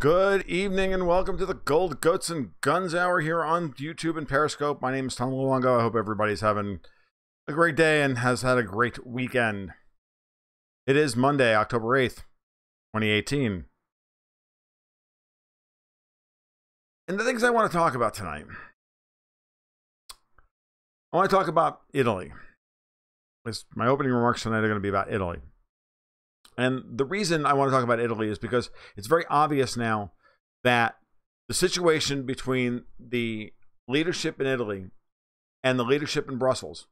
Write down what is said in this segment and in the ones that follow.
Good evening and welcome to the Gold Goats and Guns Hour here on YouTube and Periscope. My name is Tom Luongo. I hope everybody's having a great day and has had a great weekend. It is Monday, October 8th, 2018. And the things I want to talk about tonight. I want to talk about Italy. My opening remarks tonight are going to be about Italy. And the reason I want to talk about Italy is because it's very obvious now that the situation between the leadership in Italy and the leadership in Brussels,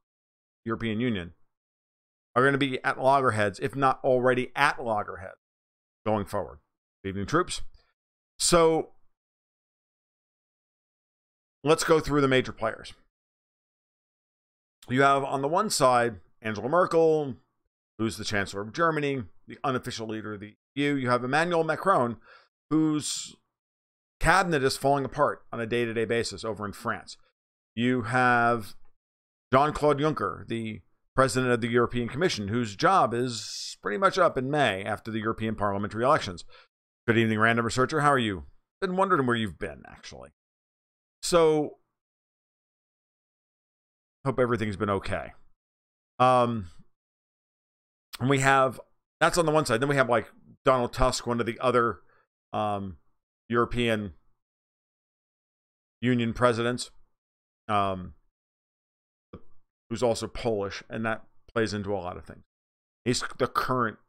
European Union, are going to be at loggerheads, if not already at loggerheads, going forward. Good evening, troops. So let's go through the major players. You have on the one side Angela Merkel, who's the Chancellor of Germany, the unofficial leader of the EU. You have Emmanuel Macron, whose cabinet is falling apart on a day-to-day basis over in France. You have Jean-Claude Juncker, the president of the European Commission, whose job is pretty much up in May after the European parliamentary elections. Good evening, Random Researcher. How are you? Been wondering where you've been, actually. So, hope everything's been okay. And we have, that's on the one side. Then we have like Donald Tusk, one of the other European Union presidents, who's also Polish, and that plays into a lot of things. He's the current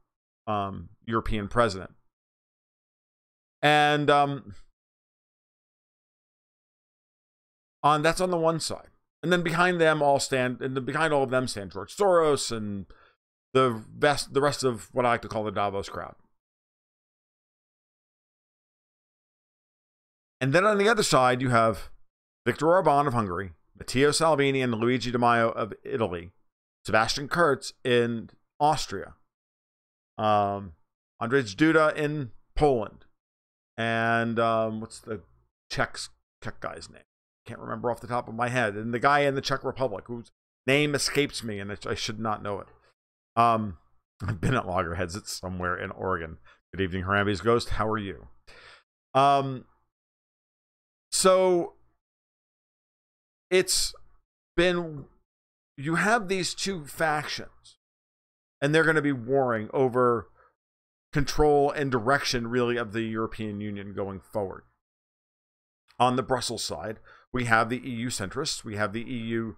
European president. And that's on the one side. And then behind them all stand, and behind all of them stand George Soros and the rest of what I like to call the Davos crowd. And then on the other side, you have Viktor Orban of Hungary, Matteo Salvini and Luigi Di Maio of Italy, Sebastian Kurz in Austria, Andrzej Duda in Poland, and what's the Czech guy's name? Can't remember off the top of my head. And the guy in the Czech Republic whose name escapes me, and I should not know it. I've been at loggerheads. It's somewhere in Oregon. Good evening, Harambe's Ghost. How are you? So it's been, you have these two factions, and they're going to be warring over control and direction, really, of the European Union going forward. On the Brussels side, we have the EU centrists, we have the EU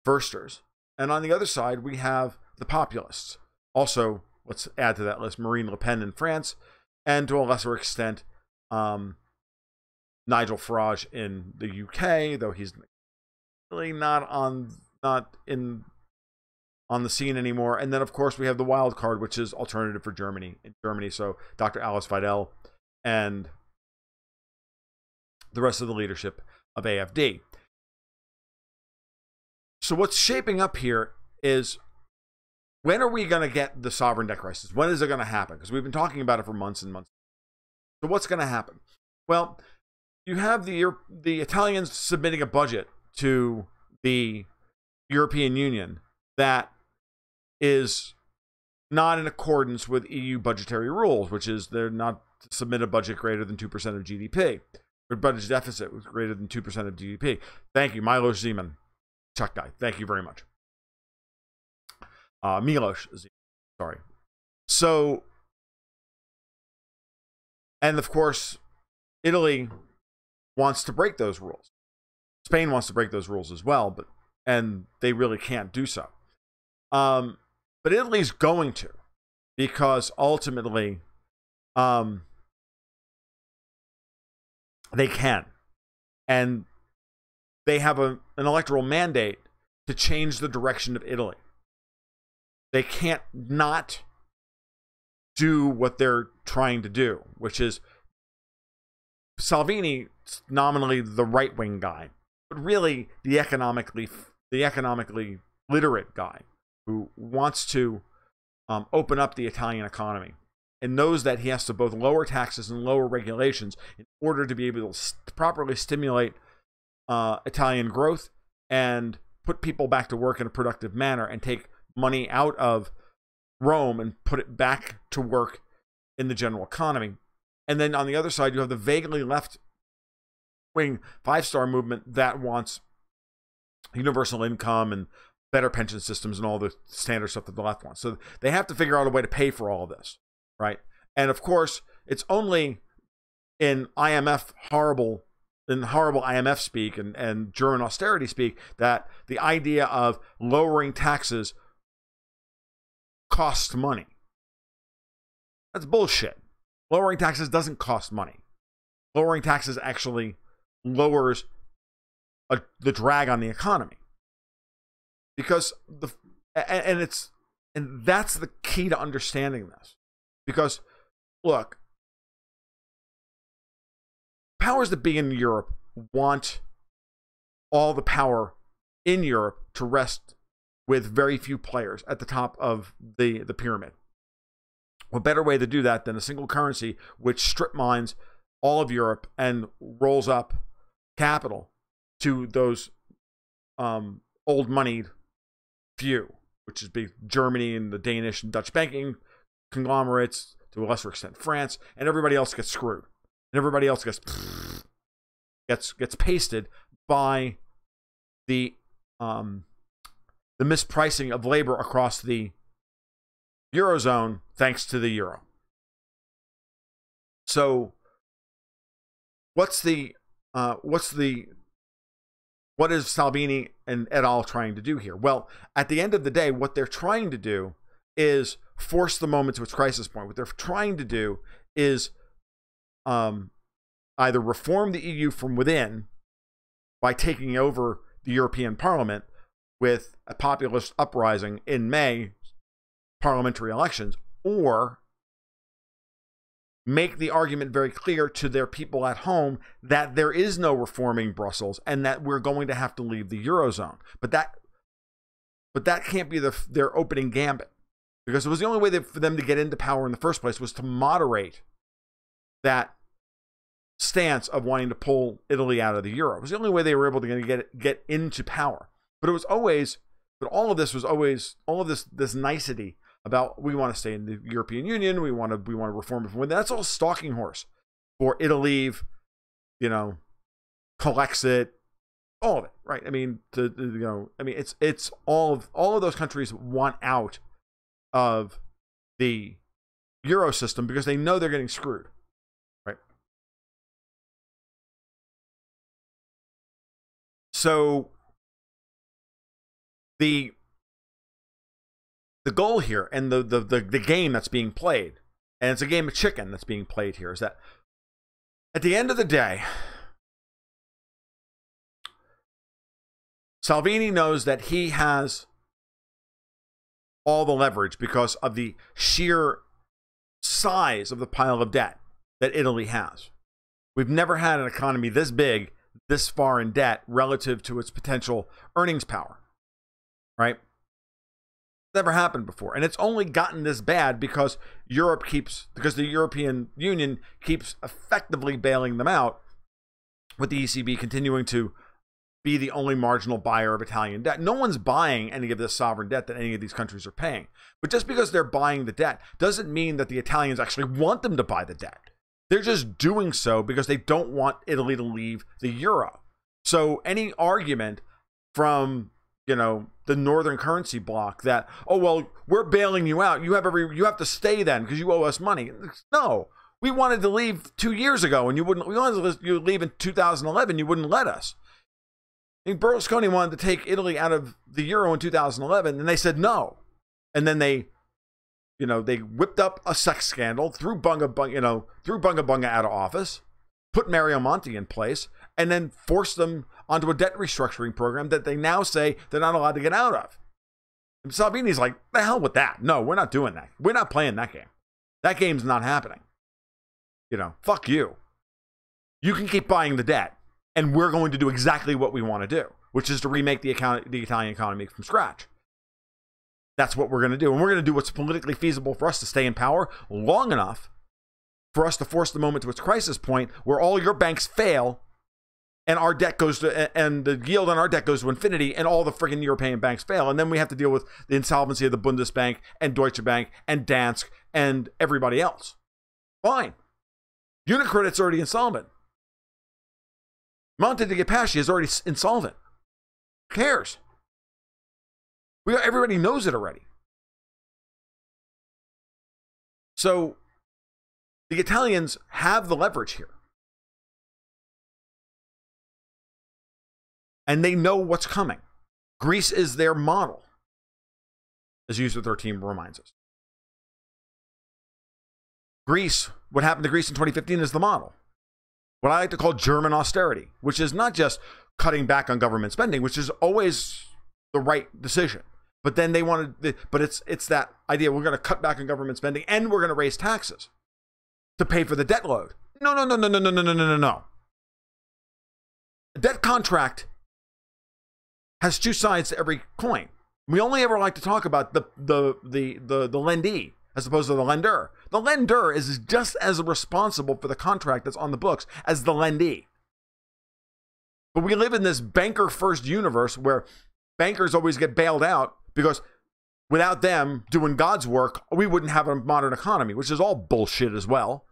firsters, and on the other side, we have the populists. Also, let's add to that list Marine Le Pen in France, and to a lesser extent, Nigel Farage in the UK, though he's really not on the scene anymore. And then, of course, we have the wild card, which is Alternative for Germany in Germany. So Dr. Alice Weidel and the rest of the leadership of AfD. So what's shaping up here is, when are we going to get the sovereign debt crisis? When is it going to happen? Because we've been talking about it for months and months. So what's going to happen? Well, you have the Italians submitting a budget to the European Union that is not in accordance with EU budgetary rules, which is they're not to submit a budget greater than 2% of GDP, or budget deficit was greater than 2% of GDP. Thank you, Milos Zeman, Chuck guy. Thank you very much. Milos Zeman, sorry. So, and of course, Italy wants to break those rules. Spain wants to break those rules as well, and they really can't do so. But Italy's going to, because ultimately, they can, and they have an electoral mandate to change the direction of Italy. They can't not do what they're trying to do, which is Salvini, nominally the right-wing guy, but really the economically literate guy who wants to open up the Italian economy and knows that he has to both lower taxes and lower regulations in order to be able to properly stimulate Italian growth and put people back to work in a productive manner and take money out of Rome and put it back to work in the general economy. And then on the other side, you have the vaguely left-wing five-star movement that wants universal income and better pension systems and all the standard stuff that the left wants. So they have to figure out a way to pay for all of this, right? And of course, it's only in horrible IMF speak and German austerity speak that the idea of lowering taxes costs money. That's bullshit. Lowering taxes doesn't cost money. Lowering taxes actually lowers the drag on the economy. Because and that's the key to understanding this. Because look, powers that be in Europe want all the power in Europe to rest with very few players at the top of the pyramid. What better way to do that than a single currency which strip mines all of Europe and rolls up capital to those old moneyed few, which is big Germany and the Danish and Dutch banking conglomerates, to a lesser extent France, and everybody else gets screwed. And everybody else gets pasted by the mispricing of labor across the Eurozone thanks to the euro. So what is Salvini and et al. Trying to do here? Well, at the end of the day, what they're trying to do is force the moment to its crisis point. What they're trying to do is either reform the EU from within by taking over the European Parliament with a populist uprising in May, parliamentary elections, or make the argument very clear to their people at home that there is no reforming Brussels and that we're going to have to leave the Eurozone. But that can't be their opening gambit, because it was the only way for them to get into power in the first place was to moderate that stance of wanting to pull Italy out of the euro. It was the only way they were able to get into power. But all of this nicety about we want to stay in the European Union, we want to reform it from within. That's all stalking horse for Italy, Colexit, all of it, right? I mean, it's all of those countries want out of the euro system because they know they're getting screwed, right? So the goal here and the game that's being played, and it's a game of chicken that's being played here, is that at the end of the day, Salvini knows that he has all the leverage because of the sheer size of the pile of debt that Italy has. We've never had an economy this big, this far in debt relative to its potential earnings power, right? Never happened before, and it's only gotten this bad because the European Union keeps effectively bailing them out, with the ECB continuing to be the only marginal buyer of Italian debt. No one's buying any of this sovereign debt that any of these countries are paying. But just because they're buying the debt doesn't mean that the Italians actually want them to buy the debt. They're just doing so because they don't want Italy to leave the euro. So any argument from the northern currency bloc that, oh, well, we're bailing you out, you have to stay then because you owe us money. No, we wanted to leave 2 years ago and you wouldn't. We wanted to leave in 2011, you wouldn't let us. I mean, Berlusconi wanted to take Italy out of the euro in 2011 and they said no. And then they whipped up a sex scandal, threw Bunga Bunga out of office, put Mario Monti in place, and then forced them onto a debt restructuring program that they now say they're not allowed to get out of. And Salvini's like, the hell with that. No, we're not doing that. We're not playing that game. That game's not happening. Fuck you. You can keep buying the debt, and we're going to do exactly what we want to do, which is to remake the Italian economy from scratch. That's what we're going to do. And we're going to do what's politically feasible for us to stay in power long enough for us to force the moment to its crisis point where all your banks fail and our debt goes to, and the yield on our debt goes to infinity, and all the freaking European banks fail. And then we have to deal with the insolvency of the Bundesbank and Deutsche Bank and Danske and everybody else. Fine. Unicredit's already insolvent. Monte de Paschi is already insolvent. Who cares? Everybody knows it already. So the Italians have the leverage here. And they know what's coming. Greece is their model, as User 13 reminds us. Greece, what happened to Greece in 2015 is the model. What I like to call German austerity, which is not just cutting back on government spending, which is always the right decision. But then they wanted, but it's that idea, we're going to cut back on government spending and we're going to raise taxes to pay for the debt load. No. A debt contract has two sides to every coin. We only ever like to talk about the lendee as opposed to the lender. The lender is just as responsible for the contract that's on the books as the lendee. But we live in this banker first universe where bankers always get bailed out because without them doing God's work, we wouldn't have a modern economy, which is all bullshit as well.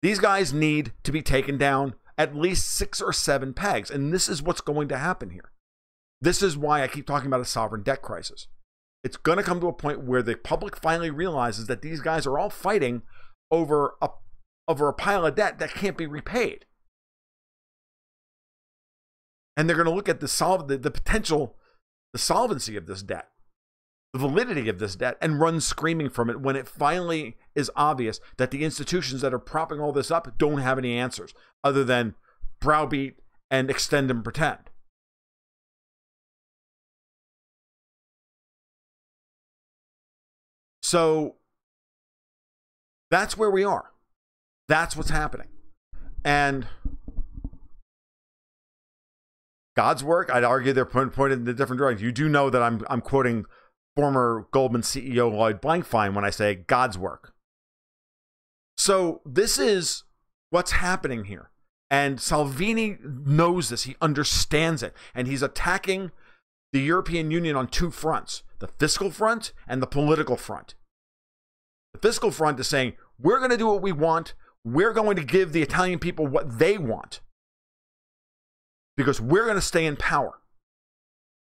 These guys need to be taken down at least 6 or 7 pegs. And this is what's going to happen here. This is why I keep talking about a sovereign debt crisis. It's going to come to a point where the public finally realizes that these guys are all fighting over a pile of debt that can't be repaid. And they're going to look at the potential, the solvency of this debt, the validity of this debt, and run screaming from it when it finally is obvious that the institutions that are propping all this up don't have any answers other than browbeat and extend and pretend. So that's where we are. That's what's happening. And God's work, I'd argue they're pointed in a different direction. You do know that I'm quoting former Goldman CEO Lloyd Blankfein when I say God's work. So this is what's happening here. And Salvini knows this. He understands it. And he's attacking the European Union on 2 fronts, the fiscal front and the political front. The fiscal front is saying, we're going to do what we want. We're going to give the Italian people what they want because we're going to stay in power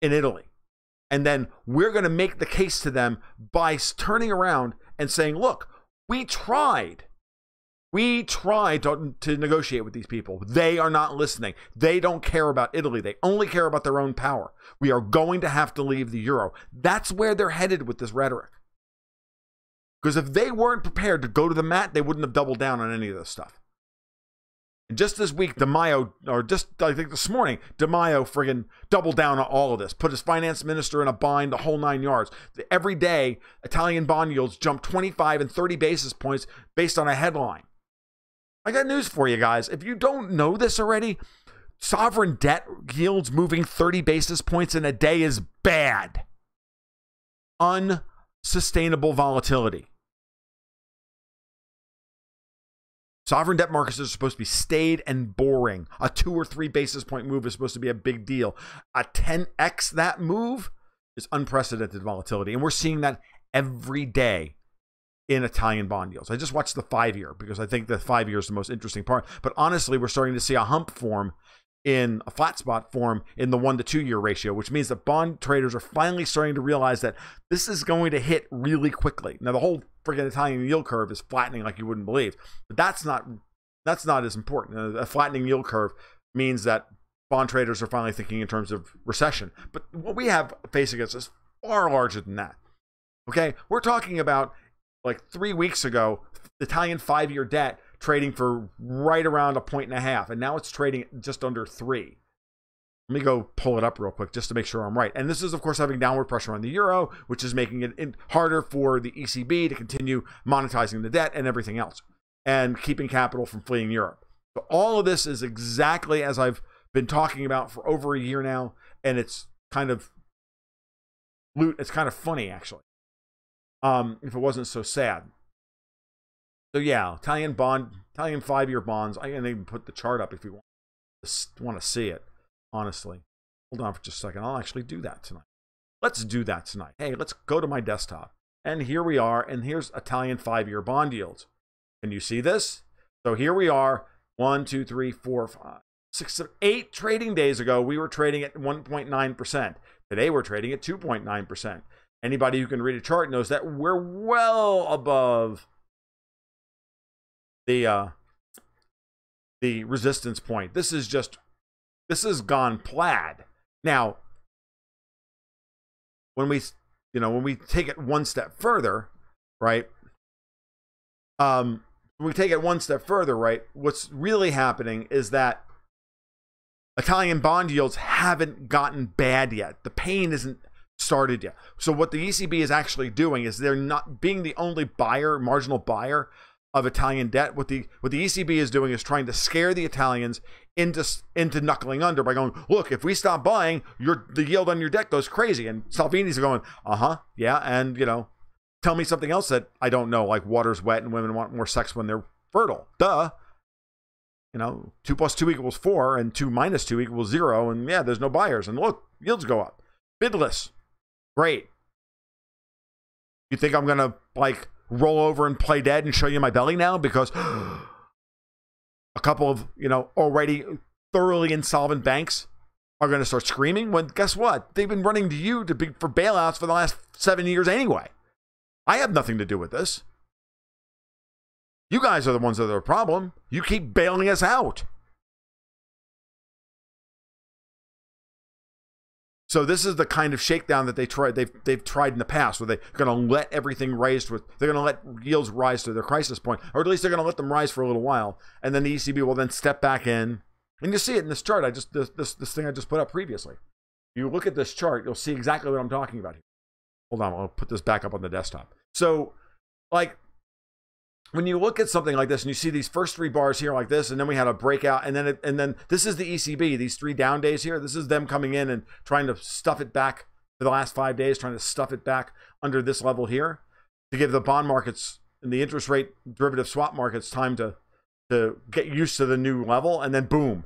in Italy. And then we're going to make the case to them by turning around and saying, look, we tried. We tried to negotiate with these people. They are not listening. They don't care about Italy. They only care about their own power. We are going to have to leave the euro. That's where they're headed with this rhetoric. Because if they weren't prepared to go to the mat, they wouldn't have doubled down on any of this stuff. And just this week, Di Maio, or just I think this morning, Di Maio friggin' doubled down on all of this, put his finance minister in a bind, the whole 9 yards. Every day, Italian bond yields jump 25 and 30 basis points based on a headline. I got news for you guys. If you don't know this already, sovereign debt yields moving 30 basis points in a day is bad. Unsustainable volatility. Sovereign debt markets are supposed to be staid and boring. A 2 or 3 basis point move is supposed to be a big deal. A 10x that move is unprecedented volatility. And we're seeing that every day in Italian bond yields. I just watched the 5-year because I think the 5-year is the most interesting part. But honestly, we're starting to see a hump form in a flat spot form in the 1 to 2 year ratio, which means that bond traders are finally starting to realize that this is going to hit really quickly. Now, the whole freaking Italian yield curve is flattening like you wouldn't believe, but that's not as important. A flattening yield curve means that bond traders are finally thinking in terms of recession. But what we have facing us is far larger than that. Okay, we're talking about like 3 weeks ago, Italian 5-year debt trading for right around 1.5, and now it's trading just under 3. Let me go pull it up real quick just to make sure I'm right. And this is, of course, having downward pressure on the euro, which is making it harder for the ECB to continue monetizing the debt and everything else, and keeping capital from fleeing Europe. So all of this is exactly as I've been talking about for over a year now, and it's kind of funny, actually, if it wasn't so sad. So yeah, Italian 5-year bonds. I can even put the chart up if you want to see it. Honestly, hold on for just a second. I'll actually do that tonight. Let's do that tonight. Hey, let's go to my desktop, and here we are. And here's Italian 5-year bond yields. Can you see this? So here we are, 1, 2, 3, 4, 5, 6, 7, 8 trading days ago, we were trading at 1.9%. Today we're trading at 2.9%. Anybody who can read a chart knows that we're well above the resistance point. This has gone plaid. Now, when we take it one step further, right? When we take it one step further, right? What's really happening is that Italian bond yields haven't gotten bad yet. The pain isn't started yet. So what the ECB is actually doing is they're not being the only buyer, marginal buyer of Italian debt. What the ECB is doing is trying to scare the Italians into knuckling under by going, look, if we stop buying, the yield on your debt goes crazy. And Salvini's going, yeah, and tell me something else that I don't know, like water's wet and women want more sex when they're fertile. Duh. 2 + 2 = 4, and 2 - 2 = 0, and yeah, there's no buyers. And look, yields go up. Bidless. Great. You think I'm gonna roll over and play dead and show you my belly now because a couple of already thoroughly insolvent banks are going to start screaming? When guess what? They've been running to you for bailouts for the last 7 years anyway. I have nothing to do with this. You guys are the ones that are the problem. You keep bailing us out. So this is the kind of shakedown that they've tried in the past, where they're going to let everything rise they're going to let yields rise to their crisis point, or at least they're going to let them rise for a little while, and then the ECB will then step back in. And you see it in this chart. This thing I just put up previously. You look at this chart, you'll see exactly what I'm talking about here. Hold on, I'll put this back up on the desktop. So, when you look at something like this and you see these first 3 bars here like this, and then we had a breakout, and then this is the ECB, these 3 down days here. This is them coming in and trying to stuff it back for the last 5 days, trying to stuff it back under this level here to give the bond markets and the interest rate derivative swap markets time to get used to the new level, and then boom.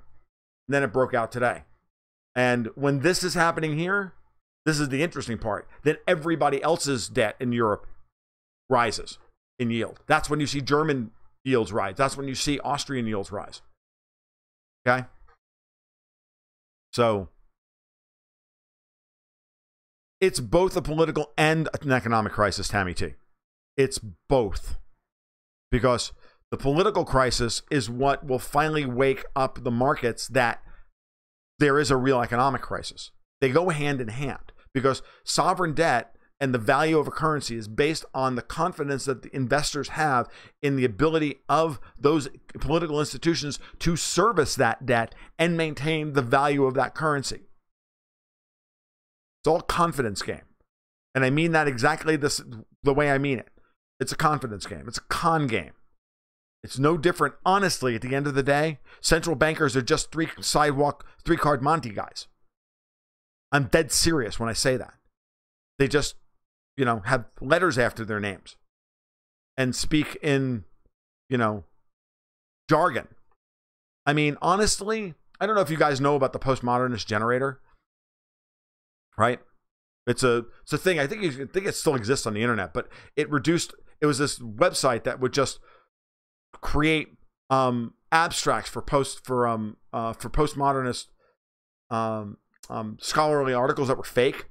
And then it broke out today. And when this is happening here, this is the interesting part. Then everybody else's debt in Europe rises in yield. That's when you see German yields rise. That's when you see Austrian yields rise. Okay? So it's both a political and an economic crisis, Tammy T. It's both. Because the political crisis is what will finally wake up the markets that there is a real economic crisis. They go hand in hand, because sovereign debt and the value of a currency is based on the confidence that the investors have in the ability of those political institutions to service that debt and maintain the value of that currency. It's all a confidence game. And I mean that exactly the way I mean it. It's a confidence game. It's a con game. It's no different. Honestly, at the end of the day, central bankers are just 3-card Monte guys. I'm dead serious when I say that. They just have letters after their names and speak in, jargon. I mean, honestly, I don't know if you guys know about the postmodernist generator, right? It's a thing. I think it still exists on the internet, but it was this website that would just create abstracts for postmodernist scholarly articles that were fake,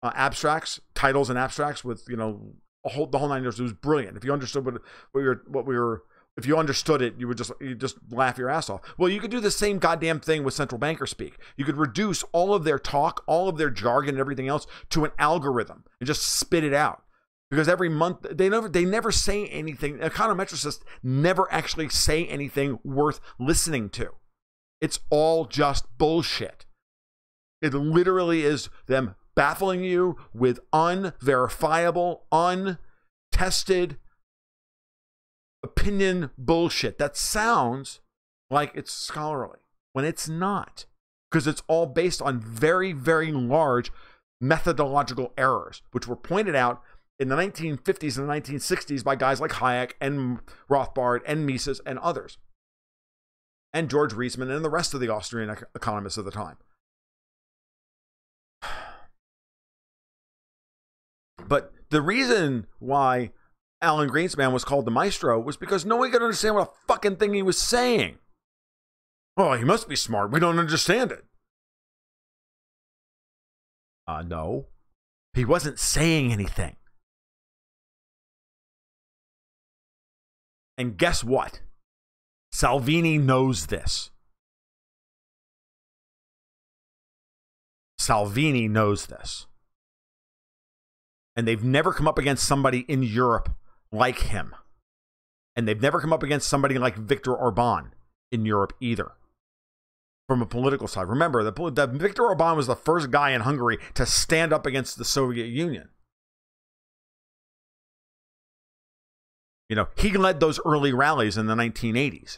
abstracts, titles and abstracts with the whole 9 years. It was brilliant. If you understood if you understood it, you just laugh your ass off. Well, you could do the same goddamn thing with central banker speak. You could reduce all of their talk, all of their jargon, and everything else to an algorithm and just spit it out. Because every month they never say anything. Econometricists never actually say anything worth listening to. It's all just bullshit. It literally is them baffling you with unverifiable, untested opinion bullshit that sounds like it's scholarly when it's not, because it's all based on very, very large methodological errors, which were pointed out in the 1950s and the 1960s by guys like Hayek and Rothbard and Mises and others, and George Reisman and the rest of the Austrian economists of the time. But the reason why Alan Greenspan was called the maestro was because no one could understand what a fucking thing he was saying. Oh, he must be smart. We don't understand it. No. He wasn't saying anything. And guess what? Salvini knows this. Salvini knows this. And they've never come up against somebody in Europe like him. And they've never come up against somebody like Viktor Orban in Europe either. From a political side. Remember, that Viktor Orban was the first guy in Hungary to stand up against the Soviet Union. You know, he led those early rallies in the 1980s.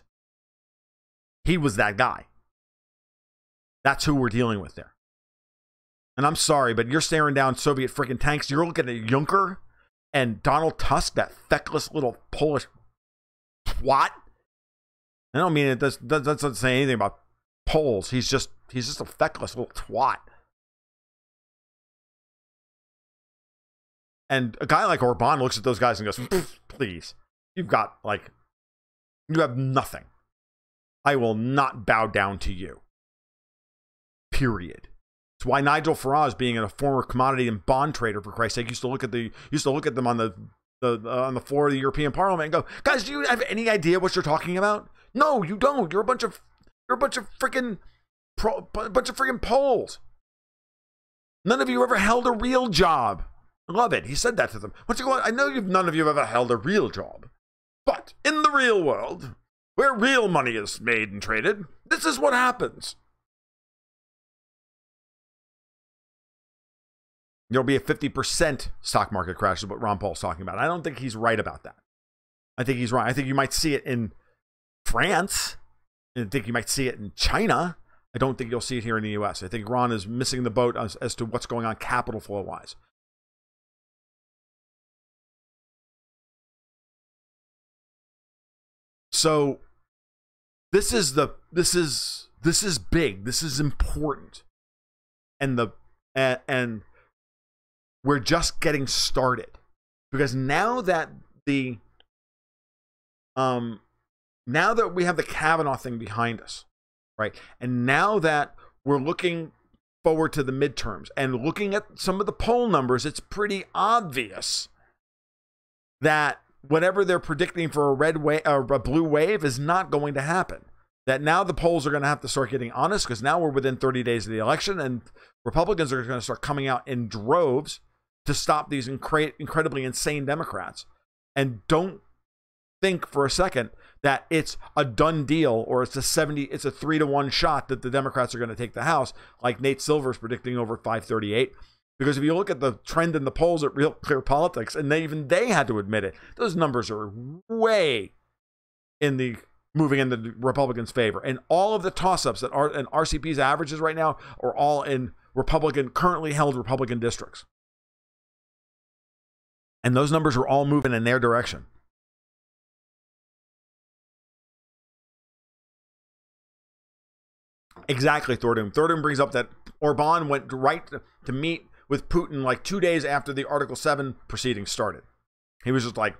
He was that guy. That's who we're dealing with there. And I'm sorry, but you're staring down Soviet freaking tanks. You're looking at Juncker and Donald Tusk, that feckless little Polish twat. I don't mean it doesn't say anything about Poles. He's just a feckless little twat. And a guy like Orban looks at those guys and goes, please, you have nothing. I will not bow down to you. Period. It's why Nigel Farage, being a former commodity and bond trader, for Christ's sake, used to look at them on the floor of the European Parliament and go, guys, do you have any idea what you're talking about? No, you don't. You're a bunch of freaking Poles. None of you ever held a real job. I love it. He said that to them. I know none of you have ever held a real job. But in the real world, where real money is made and traded, this is what happens. There'll be a 50% stock market crash is what Ron Paul's talking about. I don't think he's right about that. I think he's wrong. I think you might see it in France. I think you might see it in China. I don't think you'll see it here in the US. I think Ron is missing the boat as to what's going on capital flow wise. So this is big. This is important. And we're just getting started, because now that we have the Kavanaugh thing behind us, right? And now that we're looking forward to the midterms and looking at some of the poll numbers, it's pretty obvious that whatever they're predicting for a red wave or a blue wave is not going to happen. That now the polls are going to have to start getting honest, because now we're within 30 days of the election, and Republicans are going to start coming out in droves to stop these incredibly insane Democrats. And don't think for a second that it's a done deal, or it's a 3-to-1 shot that the Democrats are going to take the House, like Nate Silver's predicting over 538. Because if you look at the trend in the polls at Real Clear Politics, and even they had to admit it, those numbers are way moving in the Republicans' favor. And all of the toss-ups that are in RCP's averages right now are all in currently held Republican districts. And those numbers are all moving in their direction. Exactly, Thordum. Thordum brings up that Orban went right to meet with Putin like 2 days after the Article 7 proceedings started. He was just like,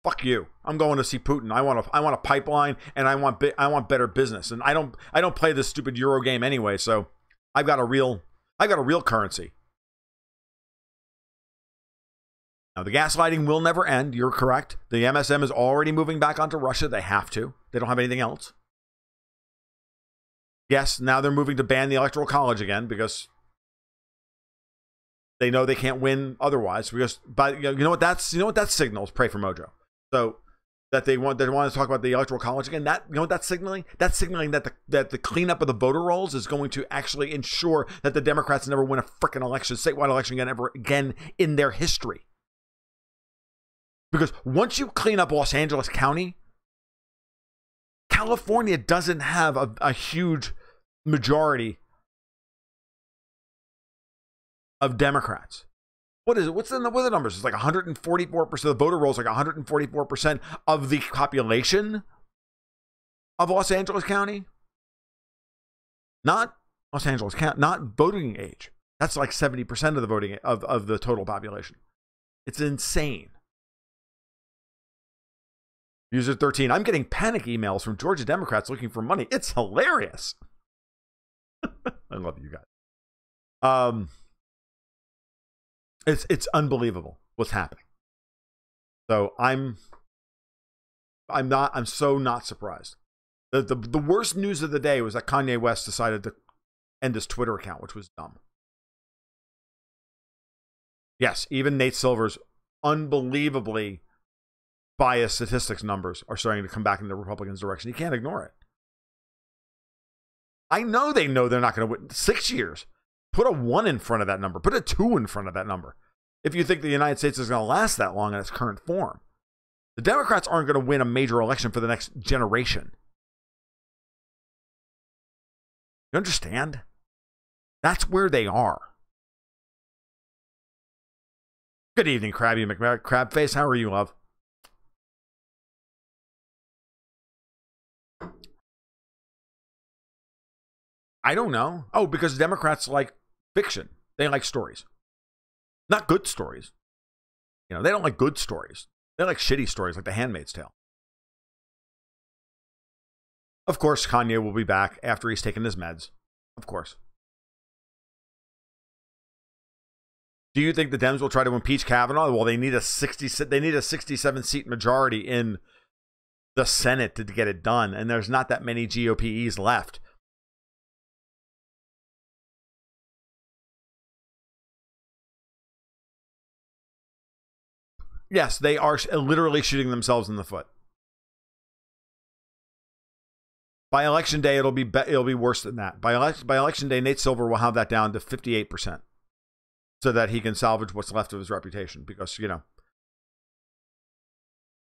fuck you. I'm going to see Putin. I want a pipeline, and I want better business. And I don't play this stupid Euro game anyway, so I've got a real currency. Now, the gaslighting will never end. You're correct. The MSM is already moving back onto Russia. They have to. They don't have anything else. Yes, now they're moving to ban the Electoral College again, because they know they can't win otherwise. But you know what that signals? Pray for Mojo. So that they want to talk about the Electoral College again. That, you know what that's signaling? That's signaling that the cleanup of the voter rolls is going to actually ensure that the Democrats never win a freaking election, statewide election again in their history. Because once you clean up Los Angeles County, California doesn't have a huge majority of Democrats. What is it? What are the numbers? It's like 144%. The voter rolls like 144% of the population of Los Angeles County. Not Los Angeles County, not voting age. That's like 70% of the voting of the total population. It's insane. User 13, I'm getting panic emails from Georgia Democrats looking for money. It's hilarious. I love you guys. It's unbelievable what's happening. So I'm so not surprised. The worst news of the day was that Kanye West decided to end his Twitter account, which was dumb. Yes, even Nate Silver's unbelievably biased statistics numbers are starting to come back in the Republicans' direction. You can't ignore it. I know they know they're not going to win 6 years. Put a 1 in front of that number. Put a 2 in front of that number. If you think the United States is going to last that long in its current form. The Democrats aren't going to win a major election for the next generation. You understand? That's where they are. Good evening, Krabby Crabface. How are you, love? I don't know. Oh, because Democrats like fiction. They like stories. Not good stories. You know, they don't like good stories. They like shitty stories like The Handmaid's Tale. Of course, Kanye will be back after he's taken his meds. Of course. Do you think the Dems will try to impeach Kavanaugh? Well, they need a 67-seat majority in the Senate to get it done, and there's not that many GOPs left. Yes, they are literally shooting themselves in the foot. By election day, it'll be worse than that. By election day, Nate Silver will have that down to 58%, so that he can salvage what's left of his reputation. Because you know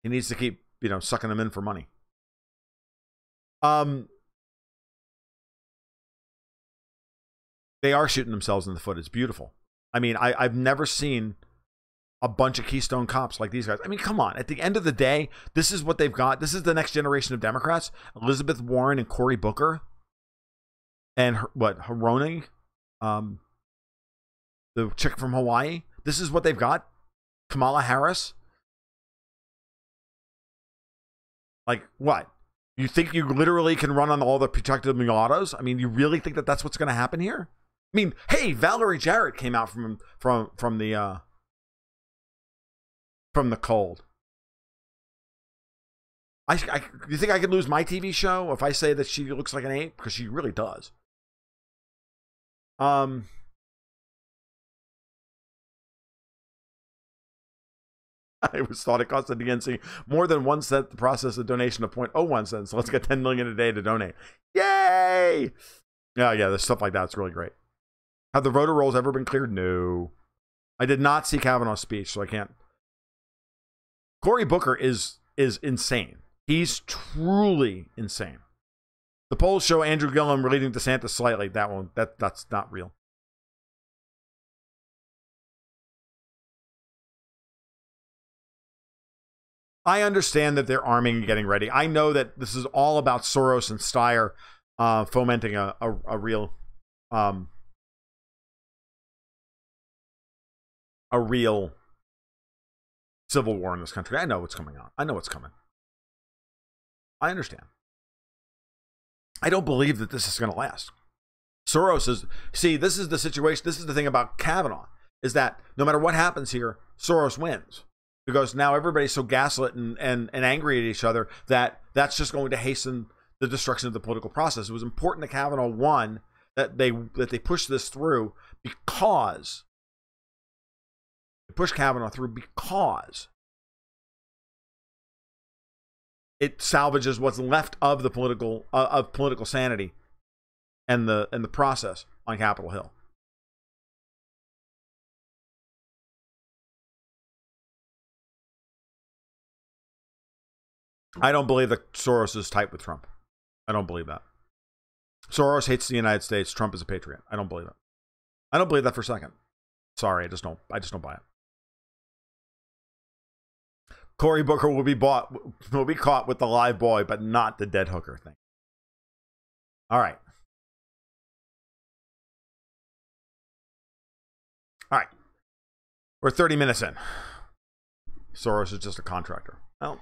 he needs to keep sucking them in for money. They are shooting themselves in the foot. It's beautiful. I mean, I've never seen a bunch of Keystone cops like these guys. I mean, come on. At the end of the day, this is what they've got. This is the next generation of Democrats. Elizabeth Warren and Cory Booker. And Haroney? The chick from Hawaii. This is what they've got. Kamala Harris. Like, what? You think you literally can run on all the protected mulattoes? I mean, you really think that that's what's going to happen here? I mean, hey, Valerie Jarrett came out from the cold. You think I could lose my TV show if I say that she looks like an ape? Because she really does. I was thought it cost the DNC more than 1 cent to process a donation of 0.01 cents. So let's get 10 million a day to donate. Yay! Yeah, there's stuff like that. It's really great. Have the voter rolls ever been cleared? No. I did not see Kavanaugh's speech, so I can't. Cory Booker is insane. He's truly insane. The polls show Andrew Gillum leading DeSantis slightly. That's not real. I understand that they're arming and getting ready. I know that this is all about Soros and Steyer fomenting a real civil war in this country. I know what's coming on. I know what's coming. I understand. I don't believe that this is going to last. Soros is... See, this is the situation. This is the thing about Kavanaugh, is that no matter what happens here, Soros wins. Because now everybody's so gaslit and angry at each other that that's just going to hasten the destruction of the political process. It was important that Kavanaugh won, that they pushed this through because... They pushed Kavanaugh through because it salvages what's left of the political sanity and the process on Capitol Hill. I don't believe that Soros is tight with Trump. I don't believe that. Soros hates the United States. Trump is a patriot. I don't believe it. I don't believe that for a second. Sorry, I just don't buy it. Cory Booker will be caught with the live boy, but not the dead hooker thing. All right. All right. We're 30 minutes in. Soros is just a contractor. Well,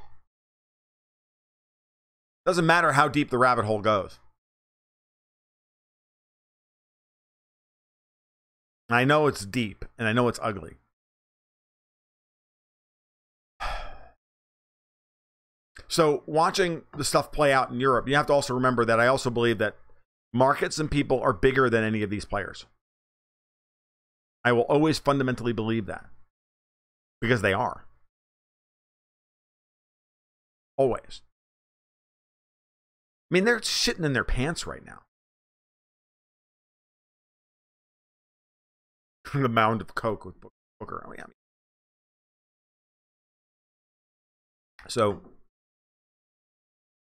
Doesn't matter how deep the rabbit hole goes. I know it's deep, and I know it's ugly. So watching the stuff play out in Europe, you have to also remember that I also believe that markets and people are bigger than any of these players. I will always fundamentally believe that. Because they are. Always. I mean, they're shitting in their pants right now. The mound of coke with Booker. Oh, yeah. So,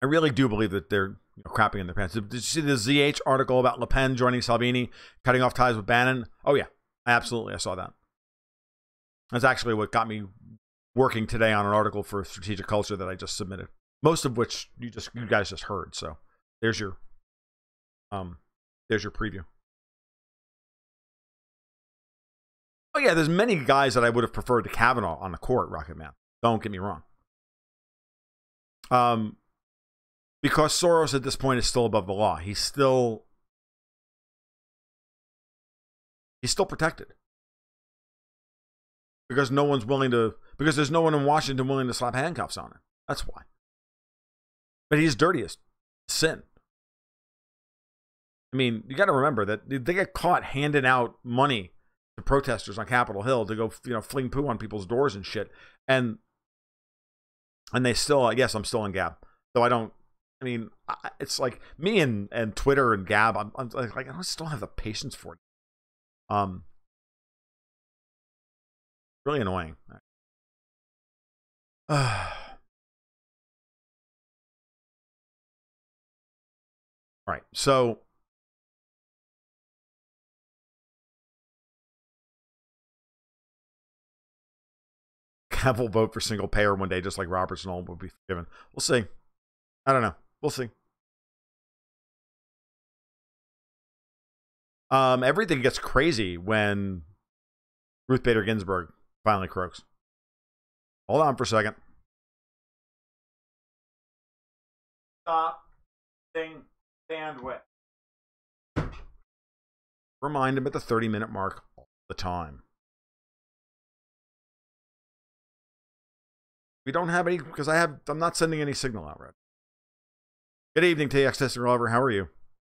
I really do believe that they're crapping in their pants. Did you see the ZH article about Le Pen joining Salvini, cutting off ties with Bannon? Oh, yeah. Absolutely. I saw that. That's actually what got me working today on an article for Strategic Culture that I just submitted. Most of which you guys just heard. So there's your preview. Oh yeah, there's many guys that I would have preferred to Kavanaugh on the court, Rocket Man. Don't get me wrong. Because Soros at this point is still above the law. He's still protected. Because no one's willing to, because there's no one in Washington willing to slap handcuffs on him. That's why. But he's dirty as sin. I mean, you got to remember that they get caught handing out money to protesters on Capitol Hill to go, fling poo on people's doors and shit. And they still, I guess I'm still in Gab. So it's like me and Twitter and Gab, I'm like, I just don't have the patience for it. Really annoying. All right, so Cav will vote for single payer one day, just like Roberts and all will be forgiven. We'll see. I don't know. We'll see. Everything gets crazy when Ruth Bader Ginsburg finally croaks. Hold on for a second. Stop. Bandwidth. Remind him at the 30-minute mark all the time. We don't have any, because I'm not sending any signal out, right? Good evening, TX Testing Lover. How are you?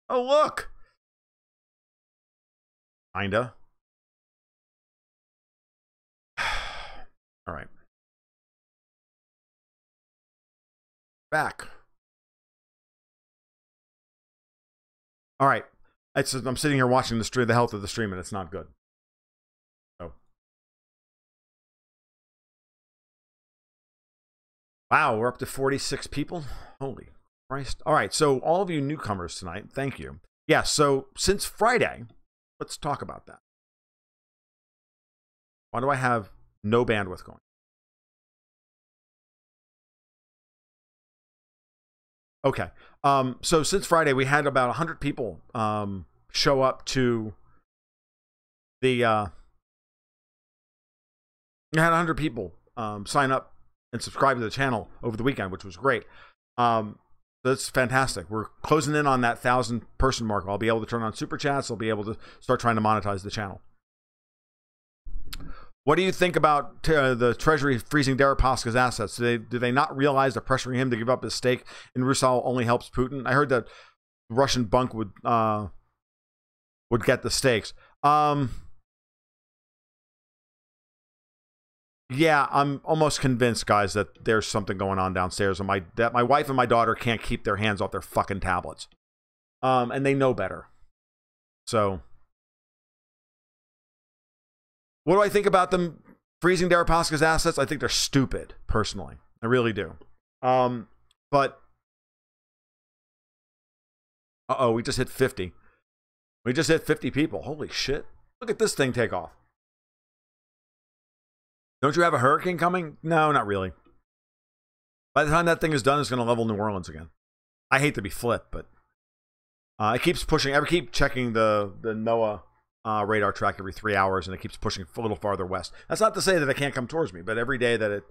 Oh, look. Kinda. All right. Back. All right. I'm sitting here watching the health of the stream, and it's not good. So. Wow, we're up to 46 people. Holy Christ. All right, so all of you newcomers tonight, thank you. Yeah, so since Friday, let's talk about that. Why do I have no bandwidth going? Okay. So since Friday, we had about 100 people show up to the... we had 100 people sign up and subscribe to the channel over the weekend, which was great. That's fantastic. We're closing in on that 1,000-person mark. I'll be able to turn on super chats. I'll be able to start trying to monetize the channel. What do you think about the Treasury freezing Deripaska's assets? Do they not realize that pressuring him to give up his stake in Rusal only helps Putin? I heard that Russian bunk would get the stakes. Yeah, I'm almost convinced, guys, that there's something going on downstairs, and that my wife and my daughter can't keep their hands off their fucking tablets, and they know better. So, what do I think about them freezing Deripaska's assets? I think they're stupid, personally. I really do. But we just hit 50. We just hit 50 people. Holy shit! Look at this thing take off. Don't you have a hurricane coming? No, not really. By the time that thing is done, it's going to level New Orleans again. I hate to be flip, but it keeps pushing. I keep checking the NOAA radar track every 3 hours, and it keeps pushing a little farther west. That's not to say that it can't come towards me, but every day that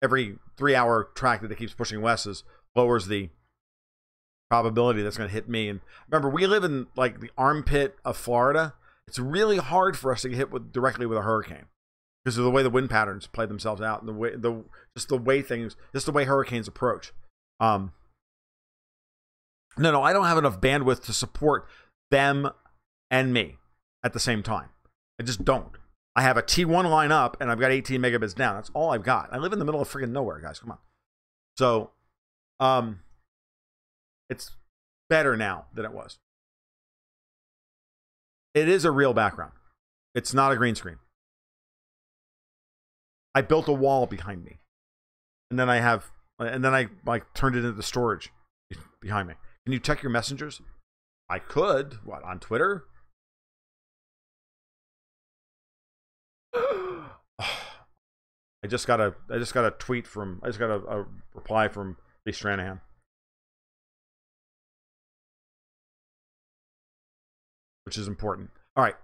every 3 hour track that it keeps pushing west lowers the probability that's going to hit me. And remember, we live in like the armpit of Florida. It's really hard for us to get hit directly with a hurricane because of the way the wind patterns play themselves out and the way just the way hurricanes approach. No, I don't have enough bandwidth to support them and me at the same time. I just don't. I have a T1 line up and I've got 18 megabits down. That's all I've got. I live in the middle of freaking nowhere, guys. Come on. So, it's better now than it was. It is a real background. It's not a green screen. I built a wall behind me. And then I like turned it into storage behind me. Can you check your messengers? I could. What, on Twitter? I just got a reply from Lee Stranahan. Which is important. All right.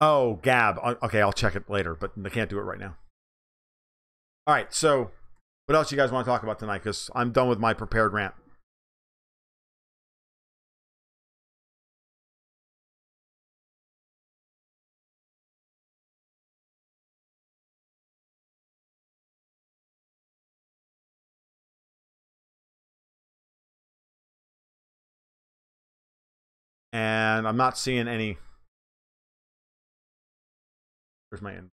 Oh, Gab. Okay, I'll check it later, but I can't do it right now. All right, so what else you guys want to talk about tonight? Because I'm done with my prepared rant. And I'm not seeing any. Where's my end?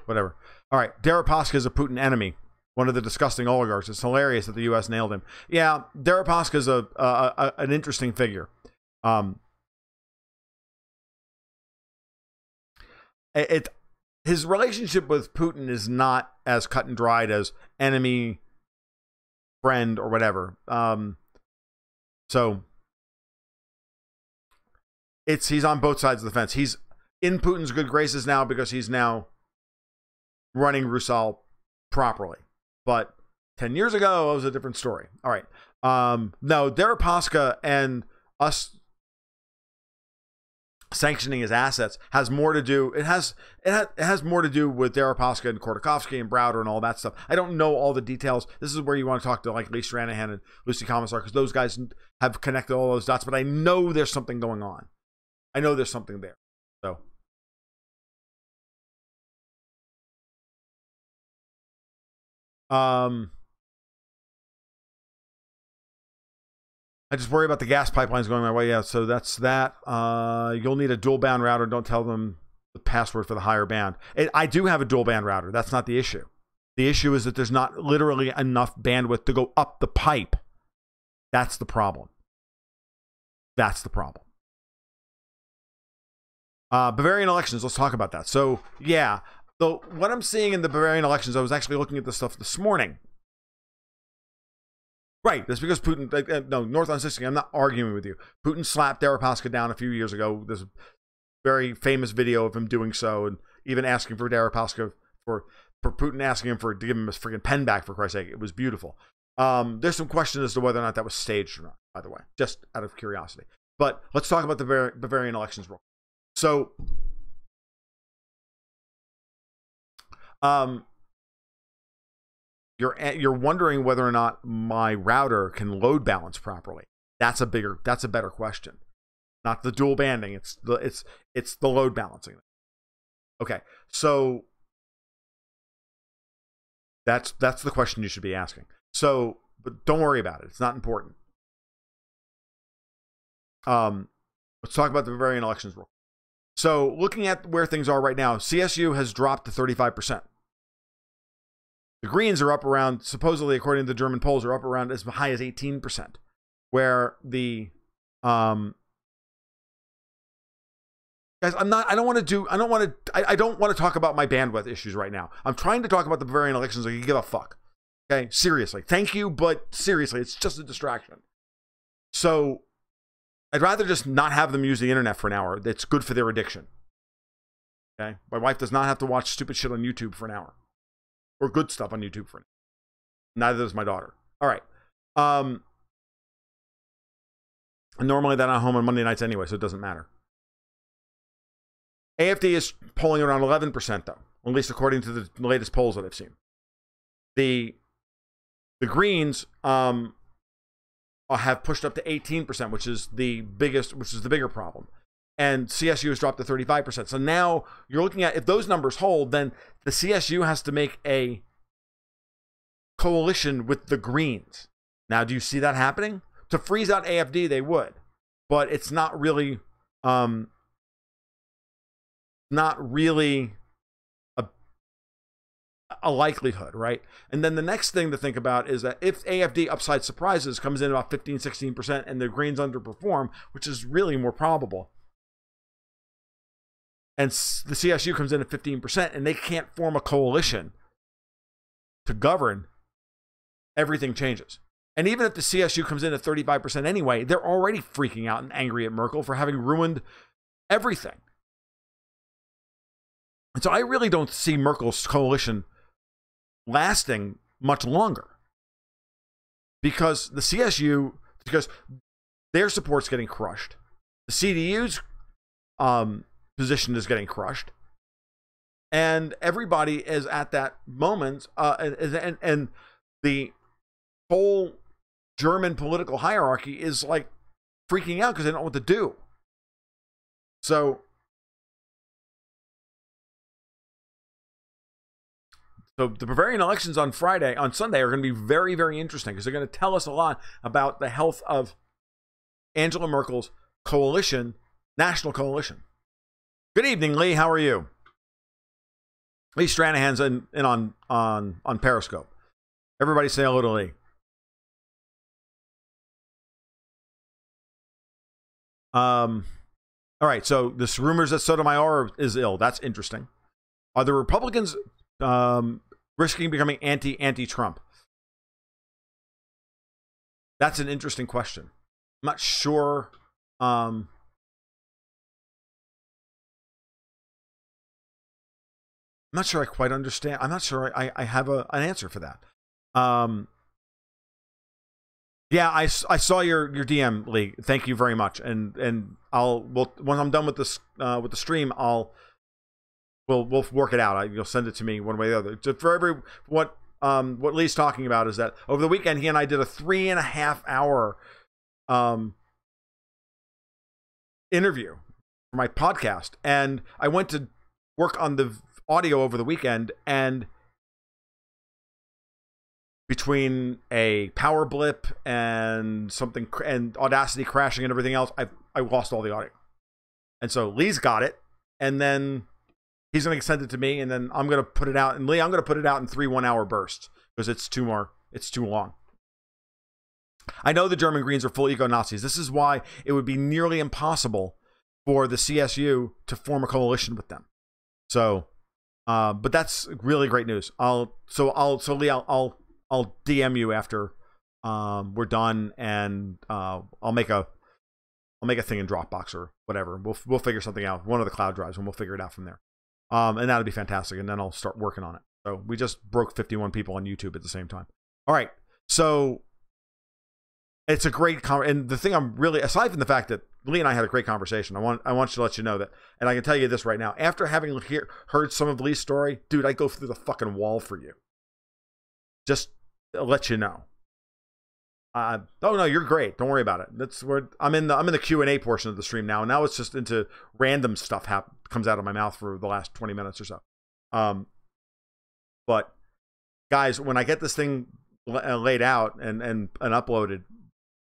Whatever. All right. Deripaska is a Putin enemy. One of the disgusting oligarchs. It's hilarious that the U.S. nailed him. Yeah, Deripaska is an interesting figure. His relationship with Putin is not as cut and dried as enemy, friend, or whatever. So he's on both sides of the fence. He's in Putin's good graces now because he's now running Rusal properly. But 10 years ago, it was a different story. All right. No, Deripaska and us sanctioning his assets has more to do. It has more to do with Deripaska and Khodorkovsky and Browder and all that stuff. I don't know all the details. This is where you want to talk to like Lee Stranahan and Lucy Commissar because those guys have connected all those dots. But I know there's something going on. I know there's something there. So. I just worry about the gas pipelines going my way. Yeah, so that's that. You'll need a dual band router. Don't tell them the password for the higher band. I do have a dual band router. That's not the issue. The issue is that there's not literally enough bandwidth to go up the pipe. That's the problem. That's the problem. Bavarian elections. Let's talk about that. So, yeah. So what I'm seeing in the Bavarian elections, I was actually looking at this stuff this morning. Right, that's because Putin, no, North on 60, I'm not arguing with you. Putin slapped Deripaska down a few years ago. There's a very famous video of him doing so, and even asking for Deripaska, for Putin asking him to give him his freaking pen back, for Christ's sake. It was beautiful. There's some question as to whether or not that was staged or not, by the way, just out of curiosity. But let's talk about the Bavarian elections real quick. So, you're wondering whether or not my router can load balance properly. That's a better question. Not the dual banding. It's the load balancing. Okay, so that's the question you should be asking. So, but don't worry about it. It's not important. Let's talk about the Bavarian elections real quick. So, looking at where things are right now, CSU has dropped to 35%. The Greens are up around, supposedly, according to the German polls, are up around as high as 18%. Where the guys, I don't want to talk about my bandwidth issues right now. I'm trying to talk about the Bavarian elections like you give a fuck. Okay, seriously. Thank you, but seriously, it's just a distraction. So I'd rather just not have them use the internet for an hour. That's good for their addiction. Okay? My wife does not have to watch stupid shit on YouTube for an hour. Or good stuff on YouTube for an hour. Neither does my daughter. All right. And normally they're not home on Monday nights anyway, so it doesn't matter. AFD is polling around 11%, though. At least according to the latest polls that I've seen. The Greens have pushed up to 18%, which is the bigger problem. And CSU has dropped to 35%. So now you're looking at, if those numbers hold, then the CSU has to make a coalition with the Greens. Now, do you see that happening? To freeze out AFD, they would. But it's not really a likelihood, right? And then the next thing to think about is that if AFD upside surprises comes in about 15-16% and the Greens underperform, which is really more probable, and the CSU comes in at 15% and they can't form a coalition to govern, everything changes. And even if the CSU comes in at 35% anyway, they're already freaking out and angry at Merkel for having ruined everything. And so I really don't see Merkel's coalition lasting much longer, because the CSU, because their support's getting crushed. The CDU's position is getting crushed. And everybody is at that moment, and the whole German political hierarchy is like freaking out because they don't know what to do. So the Bavarian elections on Sunday are going to be very, very interesting, because they're going to tell us a lot about the health of Angela Merkel's coalition, national coalition. Good evening, Lee. How are you? Lee Stranahan's in on Periscope. Everybody say hello to Lee. All right, so this rumors that Sotomayor is ill. That's interesting. Are the Republicans risking becoming anti-Trump? That's an interesting question. I'm not sure. I'm not sure I quite understand. I'm not sure I have an answer for that. Yeah, I saw your DM, Lee. Thank you very much. And when I'm done with this with the stream, we'll work it out. You'll send it to me one way or the other. So for what Lee's talking about is that over the weekend he and I did a 3.5 hour interview for my podcast, and I went to work on the audio over the weekend, and between a power blip and something and Audacity crashing and everything else, I lost all the audio. And so Lee's got it, and then he's going to send it to me, and then I'm going to put it out. And Lee, I'm going to put it out in 3 1-hour bursts, because it's too long. I know the German Greens are full eco-Nazis. This is why it would be nearly impossible for the CSU to form a coalition with them. So, but that's really great news. Lee, I'll DM you after we're done, and I'll make a thing in Dropbox or whatever. We'll figure something out. One of the cloud drives, and we'll figure it out from there. And that'll be fantastic. And then I'll start working on it. So we just broke 51 people on YouTube at the same time. All right. So it's a great and the thing I'm really, aside from the fact that Lee and I had a great conversation, I want to let you know that, and I can tell you this right now, after having heard some of Lee's story, dude, I go through the fucking wall for you. Just to let you know. Oh no, you're great. Don't worry about it. That's where I'm in the Q&A portion of the stream now, and now it's just into random stuff comes out of my mouth for the last 20 minutes or so. But guys, when I get this thing laid out and uploaded,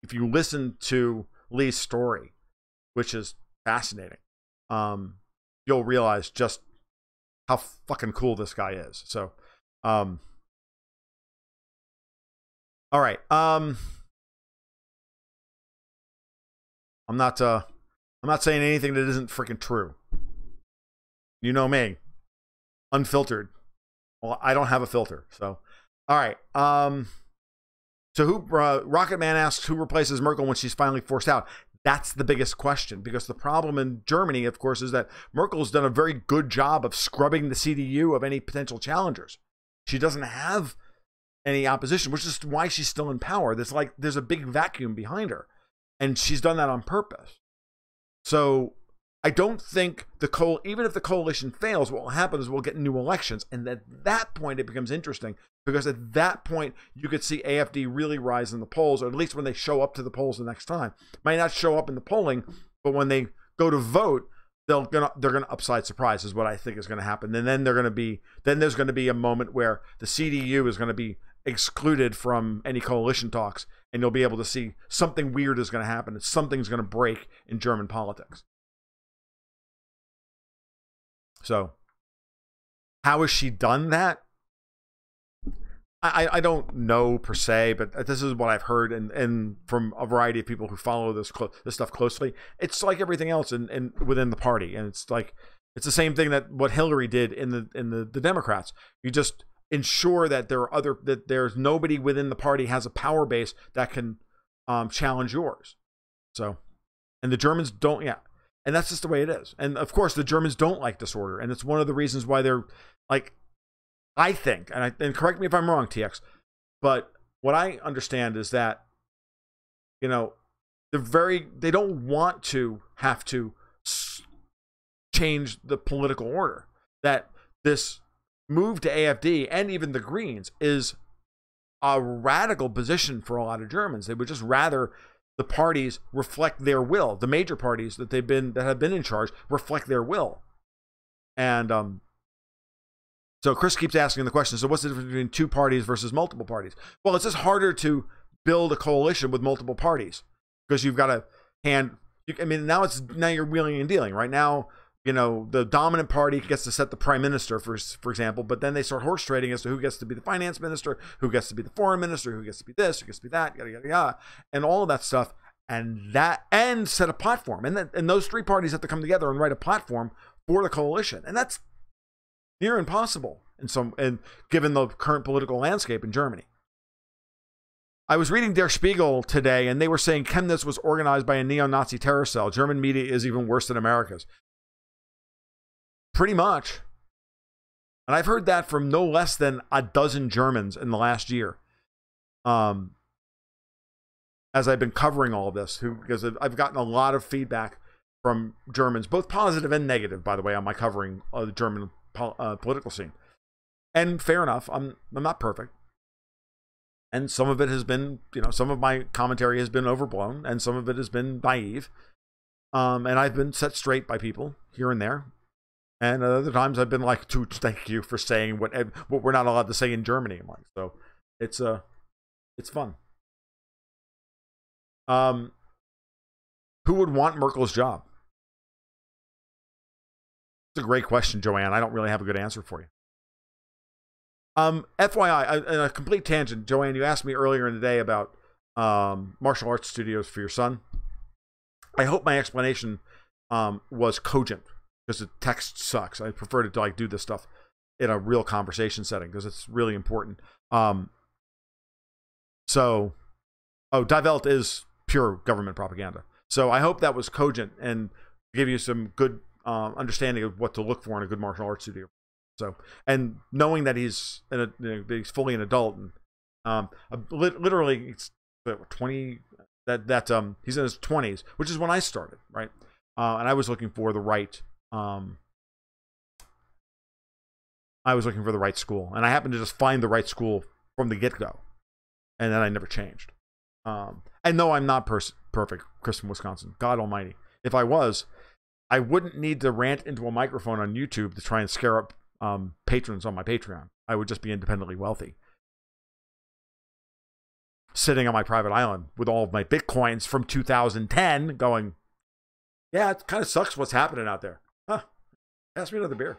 if you listen to Lee's story, which is fascinating, you'll realize just how fucking cool this guy is. So, all right. I'm not saying anything that isn't freaking true. You know me. Unfiltered. Well, I don't have a filter. So, all right. So Rocket Man asks who replaces Merkel when she's finally forced out. That's the biggest question, because the problem in Germany, of course, is that Merkel's done a very good job of scrubbing the CDU of any potential challengers. She doesn't have any opposition, which is why she's still in power. There's a big vacuum behind her, and she's done that on purpose. So I don't think even if the coalition fails, what will happen is we'll get new elections. And at that point, it becomes interesting, because at that point, you could see AFD really rise in the polls, or at least when they show up to the polls the next time. Might not show up in the polling, but when they go to vote, they're gonna upside surprise is what I think is going to happen. And then there's going to be a moment where the CDU is going to be excluded from any coalition talks, and you'll be able to see something weird is going to happen. Something's going to break in German politics. So, how has she done that? I don't know per se, but this is what I've heard and from a variety of people who follow this stuff closely. It's like everything else in within the party, and it's the same thing that what Hillary did in the Democrats. You just ensure that there's nobody within the party has a power base that can challenge yours. So, and the Germans don't, yeah, and that's just the way it is. And of course, the Germans don't like disorder, and it's one of the reasons why they're like. I think, and correct me if I'm wrong, TX, but what I understand is that, you know, they don't want to have to change the political order. That this move to AFD and even the Greens is a radical position for a lot of Germans. They would just rather the parties reflect their will. The major parties that have been in charge reflect their will. And so Chris keeps asking the question, so what's the difference between two parties versus multiple parties? Well, it's just harder to build a coalition with multiple parties, because you've got to now you're wheeling and dealing. Right now, you know, the dominant party gets to set the prime minister, for example, but then they start horse trading as to who gets to be the finance minister, who gets to be the foreign minister, who gets to be this, who gets to be that, yada, yada, yada, and all of that stuff, and set a platform. And those three parties have to come together and write a platform for the coalition. And that's near impossible and given the current political landscape in Germany. I was reading Der Spiegel today, and they were saying Chemnitz was organized by a neo-Nazi terror cell. German media is even worse than America's. Pretty much. And I've heard that from no less than a dozen Germans in the last year. As I've been covering all of this, because I've gotten a lot of feedback from Germans, both positive and negative, by the way, on my covering of the German political scene. And fair enough, I'm not perfect, and some of it has been, you know, some of my commentary has been overblown, and some of it has been naive, and I've been set straight by people here and there, and other times I've been like, dude, thank you for saying what we're not allowed to say in Germany. I'm like, so it's fun. Who would want Merkel's job? It's a great question, Joanne. I don't really have a good answer for you. FYI, in a complete tangent, Joanne, you asked me earlier in the day about martial arts studios for your son. I hope my explanation was cogent, because the text sucks. I prefer to do this stuff in a real conversation setting, because it's really important. Die Welt is pure government propaganda. So I hope that was cogent and give you some good understanding of what to look for in a good martial arts studio. So, and knowing that he's he's fully an adult, and literally it's 20 he's in his 20s, which is when I started, right? And I was looking for the right school, and I happened to just find the right school from the get-go, and then I never changed. And no, I'm not perfect, Chris from Wisconsin. God almighty. If I was, I wouldn't need to rant into a microphone on YouTube to try and scare up patrons on my Patreon. I would just be independently wealthy, sitting on my private island with all of my Bitcoins from 2010 going, yeah, it kind of sucks what's happening out there. Huh. Pass me another beer.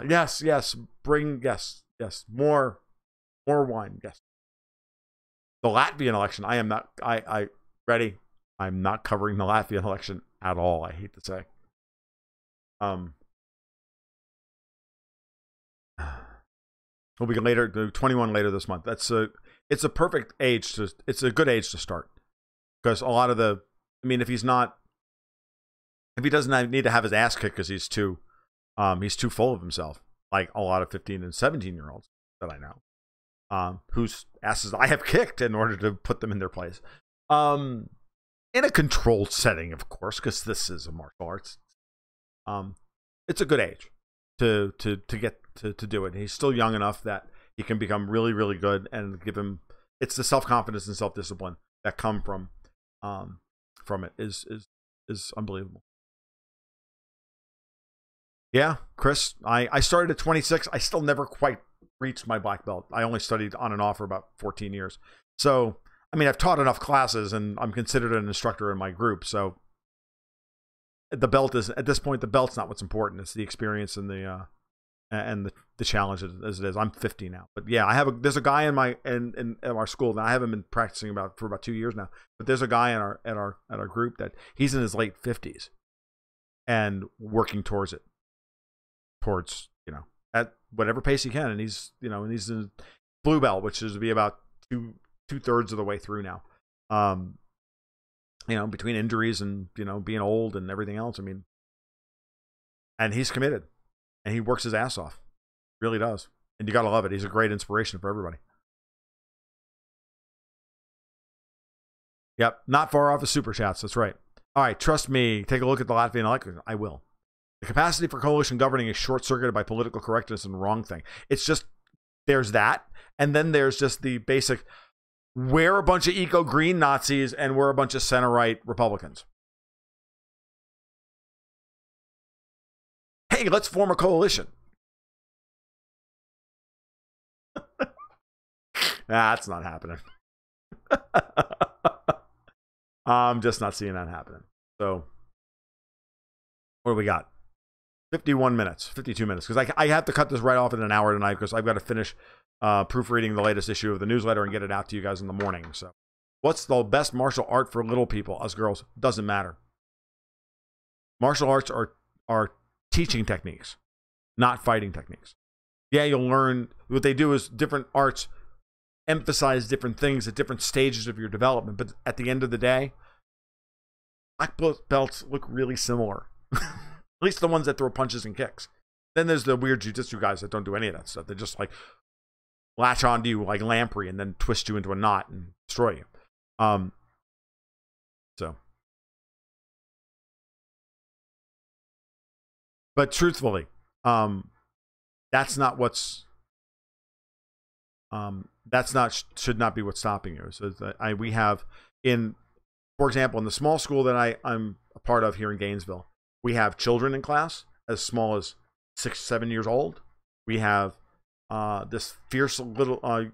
Yes. Bring, yes. More wine, yes. The Latvian election, ready. I'm not covering the Latvian election at all, I hate to say. We'll be later, 21 later this month. It's a perfect age it's a good age to start. Because a lot of if he doesn't need to have his ass kicked because he's too full of himself, like a lot of 15 and 17-year-olds that I know, whose asses I have kicked in order to put them in their place. In a controlled setting, of course, because this is a martial arts. It's a good age to get to do it. He's still young enough that he can become really, really good, and give him. It's the self-confidence and self-discipline that come from it is unbelievable. Yeah, Chris, I started at 26. I still never quite reached my black belt. I only studied on and off for about 14 years. So, I mean, I've taught enough classes, and I'm considered an instructor in my group. So, the belt is, at this point, the belt's not what's important. It's the experience and the challenge as it is. I'm 50 now, but yeah, there's a guy in our school that I haven't been practicing for about 2 years now. But there's a guy in our group that he's in his late 50s and working towards at whatever pace he can, and he's in blue belt, which is to be about two-thirds of the way through now. Between injuries and being old and everything else. I mean, and he's committed, and he works his ass off, really does, and you gotta love it. He's a great inspiration for everybody. Yep, not far off of super chats. That's right. All right, trust me. Take a look at the Latvian election. I will. The capacity for coalition governing is short-circuited by political correctness and wrong thing. It's just, there's that, and then there's just the basic, we're a bunch of eco-green Nazis and we're a bunch of center-right Republicans. Hey, let's form a coalition. That's not happening. I'm just not seeing that happening. So, what do we got? 51 minutes, 52 minutes, because I have to cut this right off in an hour tonight, because I've got to finish proofreading the latest issue of the newsletter and get it out to you guys in the morning. So, what's the best martial art for little people, us girls? Doesn't matter. Martial arts are teaching techniques, not fighting techniques. Yeah, you'll learn. What they do is different arts emphasize different things at different stages of your development, but at the end of the day, black belts look really similar. At least the ones that throw punches and kicks. Then there's the weird jiu-jitsu guys that don't do any of that stuff. They just like latch onto you like lamprey and then twist you into a knot and destroy you. But truthfully, should not be what's stopping you. So we have for example, in the small school that I'm a part of here in Gainesville, we have children in class as small as 6, 7 years old. We have this fierce little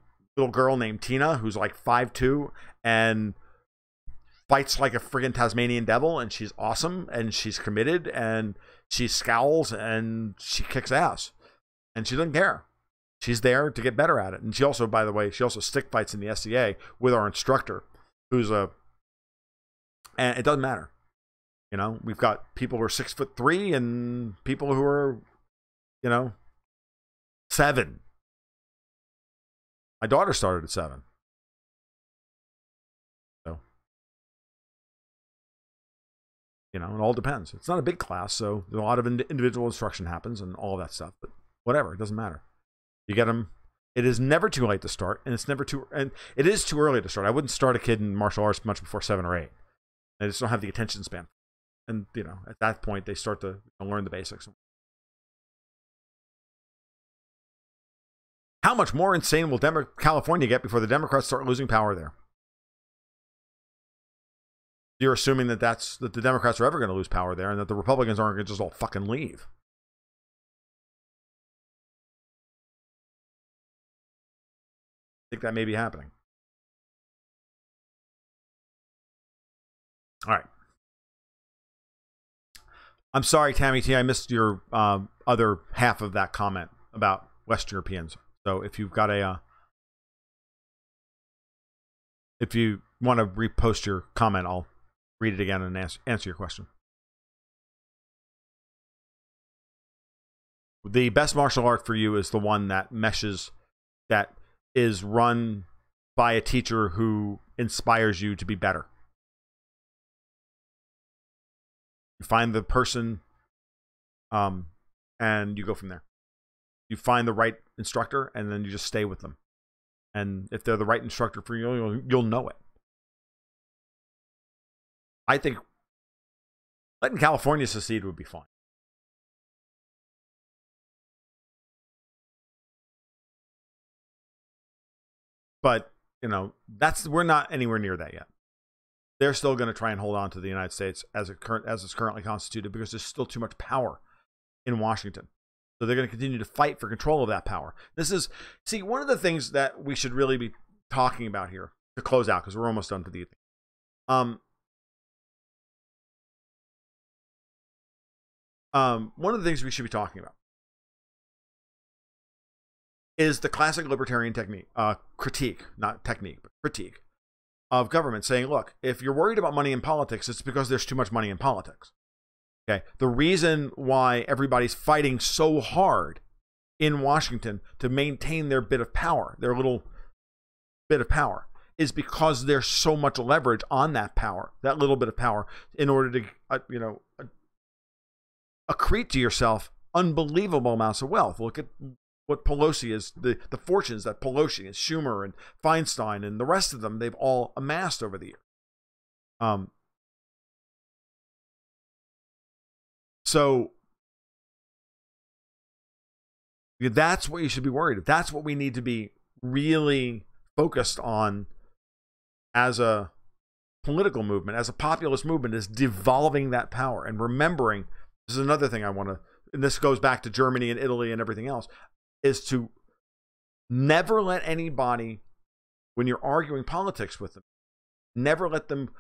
girl named Tina, who's like 5'2" and fights like a friggin' Tasmanian devil, and she's awesome, and she's committed, and she scowls, and she kicks ass, and she doesn't care. She's there to get better at it. And she also, by the way, stick fights in the SCA with our instructor, and it doesn't matter. We've got people who are 6'3" and people who are, 7. My daughter started at 7. So, it all depends. It's not a big class, so a lot of individual instruction happens and all of that stuff. But whatever, it doesn't matter. You get them. It is never too late to start, and it is too early to start. I wouldn't start a kid in martial arts much before 7 or 8. They just don't have the attention span. And, at that point, they start to learn the basics. How much more insane will California get before the Democrats start losing power there? You're assuming that the Democrats are ever going to lose power there, and that the Republicans aren't going to just all fucking leave. I think that may be happening. All right. I'm sorry, Tammy T. I missed your other half of that comment about West Europeans. So if you've got if you want to repost your comment, I'll read it again and answer your question. The best martial art for you is the one that meshes, that is run by a teacher who inspires you to be better. You find the person, and you go from there. You find the right instructor, and then you just stay with them. And if they're the right instructor for you, you'll know it. I think letting California secede would be fine. But, you know, we're not anywhere near that yet. They're still going to try and hold on to the United States as it's currently constituted because there's still too much power in Washington. So they're going to continue to fight for control of that power. See, one of the things that we should really be talking about here to close out, because we're almost done for the evening. One of the things we should be talking about is the classic libertarian critique, not technique, but critique of government, saying, look, if you're worried about money in politics, it's because there's too much money in politics. Okay, the reason why everybody's fighting so hard in Washington to maintain their bit of power, their little bit of power, is because there's so much leverage on that power, that little bit of power, in order to, accrete to yourself unbelievable amounts of wealth. Look at what Pelosi is, the fortunes that Pelosi and Schumer and Feinstein and the rest of them, they've all amassed over the years. So that's what you should be worried about. That's what we need to be really focused on as a political movement, as a populist movement, is devolving that power and remembering. This is another thing I want to, and this goes back to Germany and Italy and everything else, is to never let anybody, when you're arguing politics with them, never let them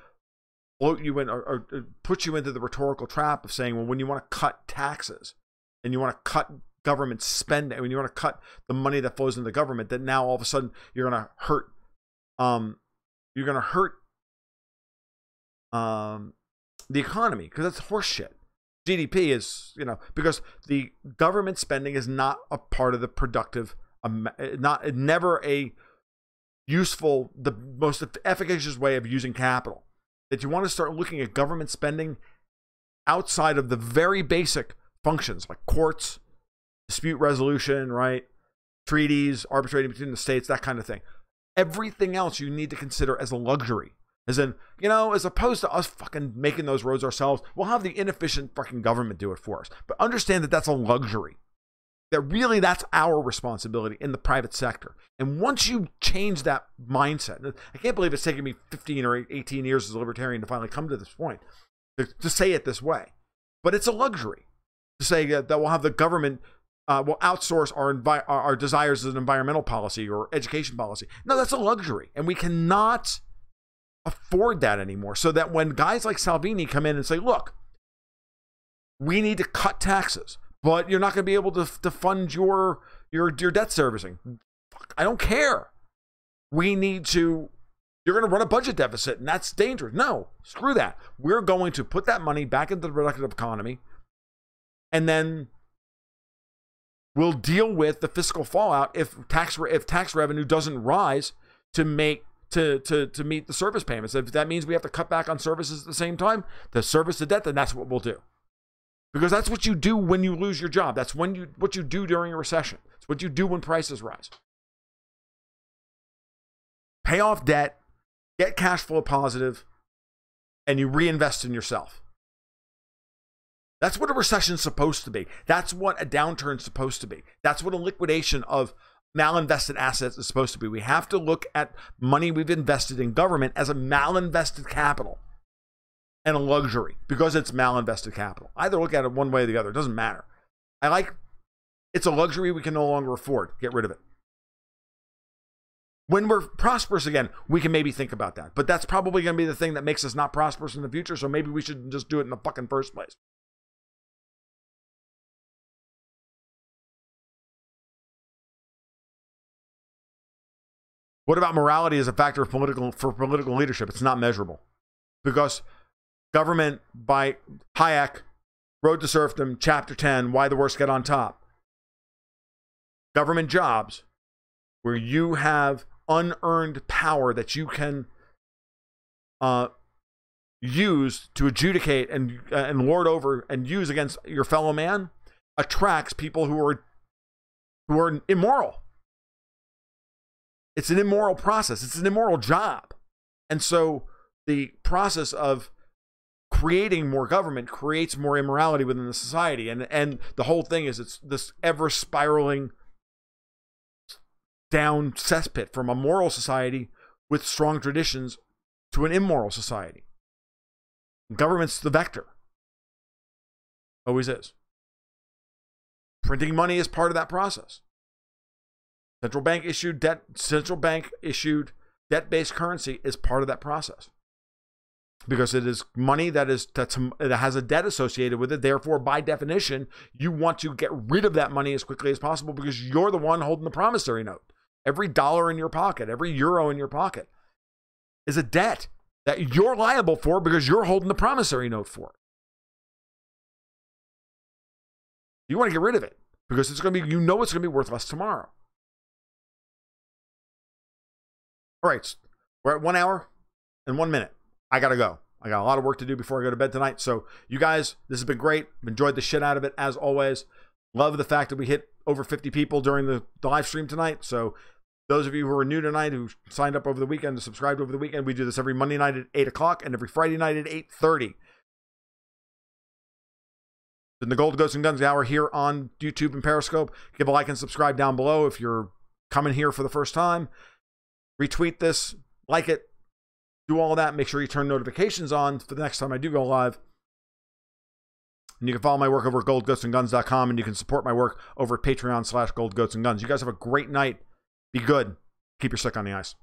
float you in or put you into the rhetorical trap of saying, well, when you want to cut taxes and you want to cut government spending, when you want to cut the money that flows into the government, that now all of a sudden you're going to hurt the economy, because that's horseshit. GDP is, because the government spending is not a part of the productive, never a useful, the most efficacious way of using capital. That you want to start looking at government spending outside of the very basic functions like courts, dispute resolution, right? Treaties, arbitrating between the states, that kind of thing. Everything else you need to consider as a luxury. As in, as opposed to us fucking making those roads ourselves, we'll have the inefficient fucking government do it for us. But understand that that's a luxury. That really that's our responsibility in the private sector. And once you change that mindset, I can't believe it's taken me 15 or 18 years as a libertarian to finally come to this point, to say it this way. But it's a luxury to say that we'll have the government, will outsource our desires as an environmental policy or education policy. No, that's a luxury. And we cannot afford that anymore. So that when guys like Salvini come in and say, look, we need to cut taxes, but you're not going to be able to fund your debt servicing. I don't care. You're going to run a budget deficit, and that's dangerous. No, screw that. We're going to put that money back into the productive economy, and then we'll deal with the fiscal fallout if tax revenue doesn't rise to meet the service payments. If that means we have to cut back on services at the same time to service the debt, then that's what we'll do. Because that's what you do when you lose your job. That's what you do during a recession. It's what you do when prices rise. Pay off debt, get cash flow positive, and you reinvest in yourself. That's what a recession's supposed to be. That's what a downturn's supposed to be. That's what a liquidation of malinvested assets is supposed to be. We have to look at money we've invested in government as a malinvested capital and a luxury because it's malinvested capital. Either look at it one way or the other. It doesn't matter. It's a luxury we can no longer afford. Get rid of it. When we're prosperous again, we can maybe think about that. But that's probably going to be the thing that makes us not prosperous in the future. So maybe we shouldn't just do it in the fucking first place. What about morality as a factor for political leadership? It's not measurable. Because government, by Hayek, Road to Serfdom, Chapter 10, Why the Worst Get on Top. Government jobs where you have unearned power that you can use to adjudicate and lord over and use against your fellow man attracts people who are immoral. It's an immoral process. It's an immoral job. And so the process of creating more government creates more immorality within the society. And the whole thing is it's this ever spiraling down cesspit from a moral society with strong traditions to an immoral society. Government's the vector. Always is. Printing money is part of that process. Central bank issued debt-based currency is part of that process. Because it is money that has a debt associated with it. Therefore, by definition, you want to get rid of that money as quickly as possible because you're the one holding the promissory note. Every dollar in your pocket, every euro in your pocket is a debt that you're liable for because you're holding the promissory note for it. You want to get rid of it because it's going to be, it's going to be worth less tomorrow. All right, we're at 1 hour and 1 minute. I got to go. I got a lot of work to do before I go to bed tonight. So you guys, this has been great. Enjoyed the shit out of it as always. Love the fact that we hit over 50 people during the live stream tonight. So those of you who are new tonight, who signed up over the weekend, subscribed over the weekend, we do this every Monday night at 8 o'clock and every Friday night at 8:30. In the Gold, Ghosts, and Guns Hour here on YouTube and Periscope. Give a like and subscribe down below if you're coming here for the first time. Retweet this, like it, do all of that. Make sure you turn notifications on for the next time I do go live. And you can follow my work over at goldghostsandguns.com, and you can support my work over at Patreon/goldghostsandguns. You guys have a great night. Be good. Keep your stick on the ice.